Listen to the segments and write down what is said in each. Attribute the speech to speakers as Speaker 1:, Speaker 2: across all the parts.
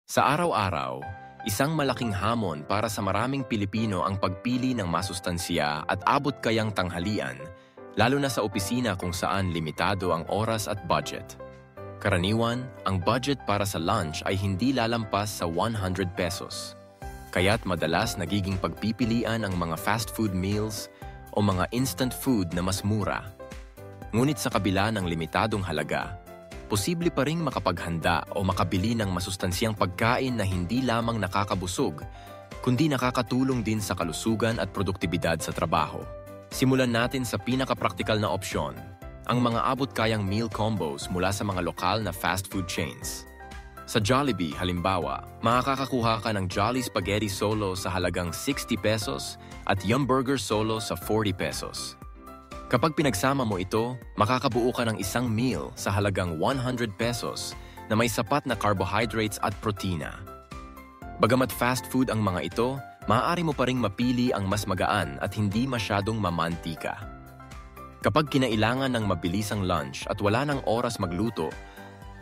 Speaker 1: Sa araw-araw, isang malaking hamon para sa maraming Pilipino ang pagpili ng masustansya at abot kayang tanghalian, lalo na sa opisina kung saan limitado ang oras at budget. Karaniwan, ang budget para sa lunch ay hindi lalampas sa 100 pesos. Kaya't madalas nagiging pagpipilian ang mga fast food meals o mga instant food na mas mura. Ngunit sa kabila ng limitadong halaga, posible pa ring makapaghanda o makabili ng masustansyang pagkain na hindi lamang nakakabusog, kundi nakakatulong din sa kalusugan at produktibidad sa trabaho. Simulan natin sa pinakapraktikal na opsyon, ang mga abot-kayang meal combos mula sa mga lokal na fast food chains. Sa Jollibee, halimbawa, makakakuha ka ng Jolly Spaghetti Solo sa halagang 60 pesos at Yum Burger Solo sa 40 pesos. Kapag pinagsama mo ito, makakabuo ka ng isang meal sa halagang 100 pesos na may sapat na carbohydrates at protina. Bagamat fast food ang mga ito, maaari mo pa ring mapili ang mas magaan at hindi masyadong mamantika. Kapag kinailangan ng mabilisang lunch at wala ng oras magluto,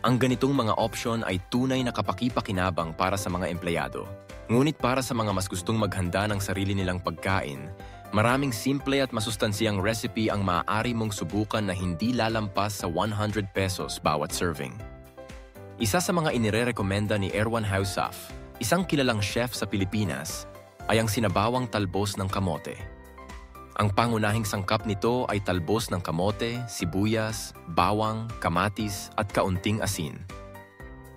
Speaker 1: ang ganitong mga option ay tunay na kapaki-pakinabang para sa mga empleyado. Ngunit para sa mga mas gustong maghanda ng sarili nilang pagkain, maraming simple at masustansyang recipe ang maaari mong subukan na hindi lalampas sa 100 pesos bawat serving. Isa sa mga inirerekomenda ni Erwan Hausaf, isang kilalang chef sa Pilipinas, ay ang sinabawang talbos ng kamote. Ang pangunahing sangkap nito ay talbos ng kamote, sibuyas, bawang, kamatis at kaunting asin.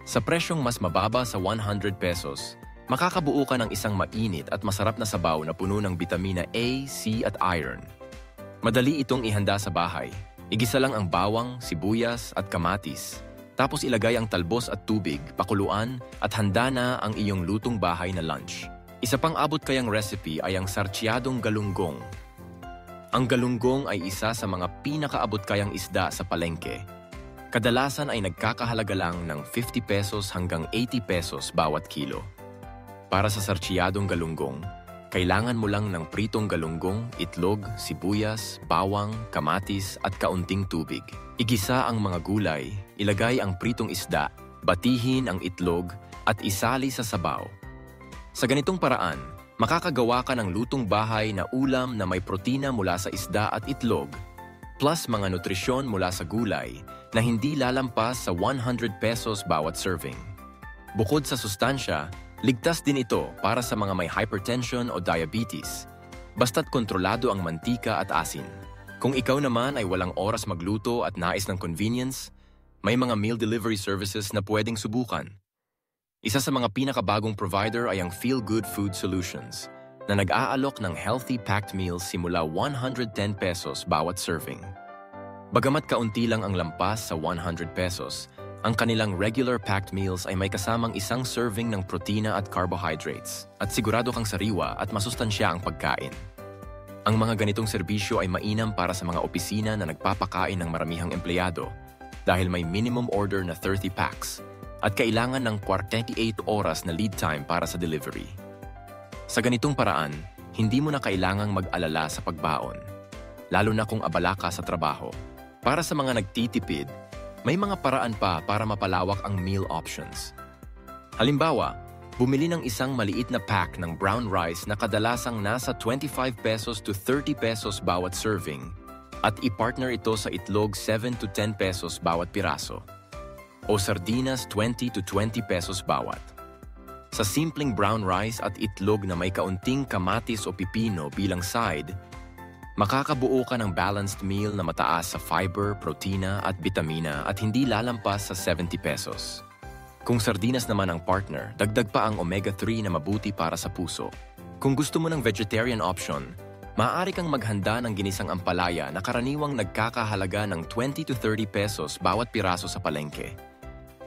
Speaker 1: Sa presyong mas mababa sa 100 pesos, makakabuo ka ng isang mainit at masarap na sabaw na puno ng bitamina A, C at iron. Madali itong ihanda sa bahay. Igisa lang ang bawang, sibuyas at kamatis. Tapos ilagay ang talbos at tubig, pakuluan at handa na ang iyong lutong bahay na lunch. Isa pang abot kayang recipe ay ang sartsyadong galunggong. Ang galunggong ay isa sa mga pinakaabot kayang isda sa palengke. Kadalasan ay nagkakahalaga lang ng 50 pesos hanggang 80 pesos bawat kilo. Para sa sartsyadong galunggong, kailangan mo lang ng pritong galunggong, itlog, sibuyas, bawang, kamatis at kaunting tubig. Igisa ang mga gulay, ilagay ang pritong isda, batihin ang itlog at isali sa sabaw. Sa ganitong paraan, makakagawa ka ng lutong bahay na ulam na may protina mula sa isda at itlog, plus mga nutrisyon mula sa gulay na hindi lalampas sa 100 pesos bawat serving. Bukod sa sustansya, ligtas din ito para sa mga may hypertension o diabetes, basta't kontrolado ang mantika at asin. Kung ikaw naman ay walang oras magluto at nais ng convenience, may mga meal delivery services na pwedeng subukan. Isa sa mga pinakabagong provider ay ang Feel Good Food Solutions, na nag-aalok ng healthy packed meals simula 110 pesos bawat serving. Bagamat kaunti lang ang lampas sa 100 pesos, ang kanilang regular packed meals ay may kasamang isang serving ng protina at carbohydrates, at sigurado kang sariwa at masustansya ang pagkain. Ang mga ganitong serbisyo ay mainam para sa mga opisina na nagpapakain ng maramihang empleyado dahil may minimum order na 30 packs at kailangan ng 48 oras na lead time para sa delivery. Sa ganitong paraan, hindi mo na kailangang mag-alala sa pagbaon, lalo na kung abala ka sa trabaho. Para sa mga nagtitipid, may mga paraan pa para mapalawak ang meal options. Halimbawa, bumili ng isang maliit na pack ng brown rice na kadalasang nasa 25 pesos to 30 pesos bawat serving at i-partner ito sa itlog 7 to 10 pesos bawat piraso o sardinas 20 to 20 pesos bawat. Sa simpleng brown rice at itlog na may kaunting kamatis o pipino bilang side, makakabuo ka ng balanced meal na mataas sa fiber, protina at bitamina at hindi lalampas sa 70 pesos. Kung sardinas naman ang partner, dagdag pa ang omega-3 na mabuti para sa puso. Kung gusto mo ng vegetarian option, maaari kang maghanda ng ginisang ampalaya na karaniwang nagkakahalaga ng 20 to 30 pesos bawat piraso sa palengke.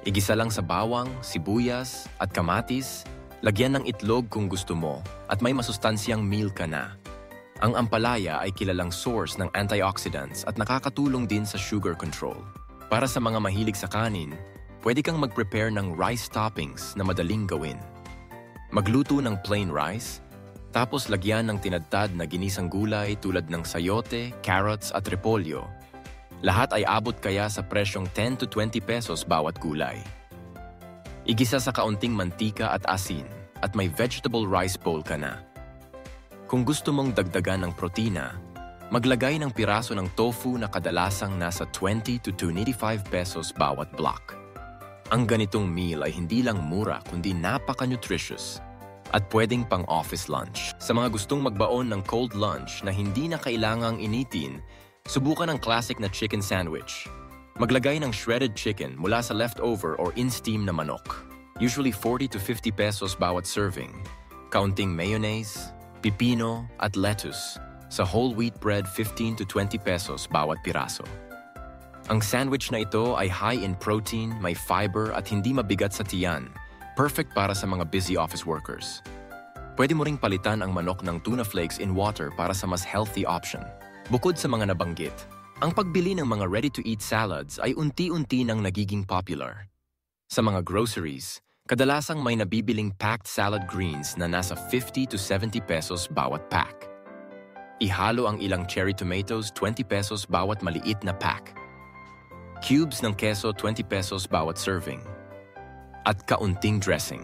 Speaker 1: Igisa lang sa bawang, sibuyas at kamatis, lagyan ng itlog kung gusto mo at may masustansyang meal ka na. Ang ampalaya ay kilalang source ng antioxidants at nakakatulong din sa sugar control. Para sa mga mahilig sa kanin, pwede kang mag-prepare ng rice toppings na madaling gawin. Magluto ng plain rice, tapos lagyan ng tinadtad na ginisang gulay tulad ng sayote, carrots at repolyo. Lahat ay abot kaya sa presyong 10 to 20 pesos bawat gulay. Igisa sa kaunting mantika at asin at may vegetable rice bowl ka na. Kung gusto mong dagdagan ng protina, maglagay ng piraso ng tofu na kadalasang nasa 20 to 285 pesos bawat block. Ang ganitong meal ay hindi lang mura kundi napaka-nutritious at pwedeng pang-office lunch. Sa mga gustong magbaon ng cold lunch na hindi na kailangang initin, subukan ang classic na chicken sandwich. Maglagay ng shredded chicken mula sa leftover or in-steam na manok. Usually 40 to 50 pesos bawat serving. Kaunting mayonnaise, pipino at lettuce. Sa whole wheat bread, 15 to 20 pesos bawat piraso. Ang sandwich na ito ay high in protein, may fiber at hindi mabigat sa tiyan. Perfect para sa mga busy office workers. Pwede mo ring palitan ang manok ng tuna flakes in water para sa mas healthy option. Bukod sa mga nabanggit, ang pagbili ng mga ready-to-eat salads ay unti-unti nang nagiging popular. Sa mga groceries, kadalasang may nabibiling packed salad greens na nasa 50 to 70 pesos bawat pack. Ihalo ang ilang cherry tomatoes, 20 pesos bawat maliit na pack. Cubes ng keso, 20 pesos bawat serving. At kaunting dressing.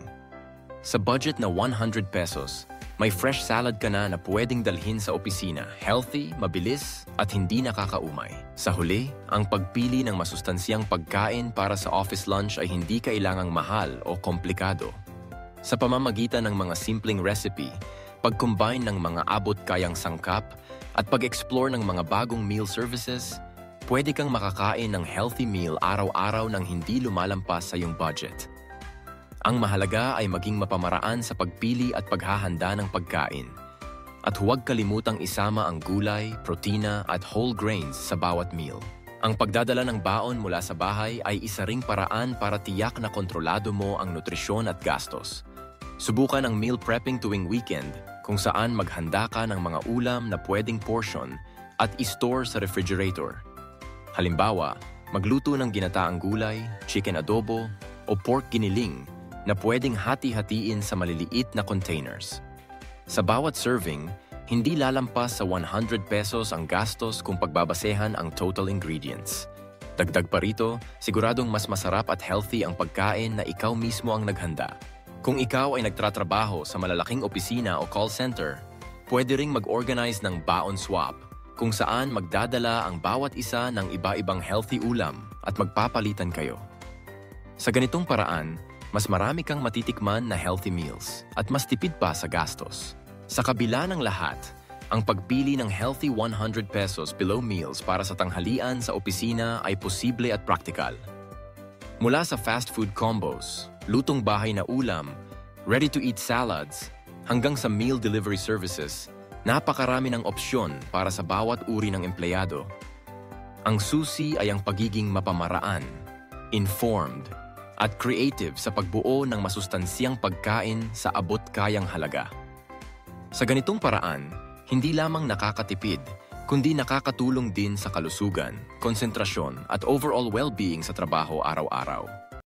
Speaker 1: Sa budget na 100 pesos, may fresh salad ka na na pwedeng dalhin sa opisina, healthy, mabilis, at hindi nakakaumay. Sa huli, ang pagpili ng masustansyang pagkain para sa office lunch ay hindi kailangang mahal o komplikado. Sa pamamagitan ng mga simpleng recipe, pag-combine ng mga abot-kayang sangkap, at pag-explore ng mga bagong meal services, pwede kang makakain ng healthy meal araw-araw nang hindi lumalampas sa iyong budget. Ang mahalaga ay maging mapamaraan sa pagpili at paghahanda ng pagkain. At huwag kalimutang isama ang gulay, protina at whole grains sa bawat meal. Ang pagdadala ng baon mula sa bahay ay isa ring paraan para tiyak na kontrolado mo ang nutrisyon at gastos. Subukan ang meal prepping tuwing weekend kung saan maghanda ka ng mga ulam na pwedeng portion at i-store sa refrigerator. Halimbawa, magluto ng ginataang gulay, chicken adobo o pork giniling na pwedeng hati-hatiin sa maliliit na containers. Sa bawat serving, hindi lalampas sa 100 pesos ang gastos kung pagbabasehan ang total ingredients. Dagdag pa rito, siguradong mas masarap at healthy ang pagkain na ikaw mismo ang naghanda. Kung ikaw ay nagtratrabaho sa malalaking opisina o call center, pwede ring mag-organize ng baon swap, kung saan magdadala ang bawat isa ng iba-ibang healthy ulam at magpapalitan kayo. Sa ganitong paraan, mas marami kang matitikman na healthy meals at mas tipid pa sa gastos. Sa kabila ng lahat, ang pagpili ng healthy 100 pesos below meals para sa tanghalian sa opisina ay posible at praktikal. Mula sa fast food combos, lutong bahay na ulam, ready-to-eat salads, hanggang sa meal delivery services, napakarami ng opsyon para sa bawat uri ng empleyado. Ang susi ay ang pagiging mapamaraan, informed, at creative sa pagbuo ng masustansyang pagkain sa abot-kayang halaga. Sa ganitong paraan, hindi lamang nakakatipid, kundi nakakatulong din sa kalusugan, konsentrasyon at overall well-being sa trabaho araw-araw.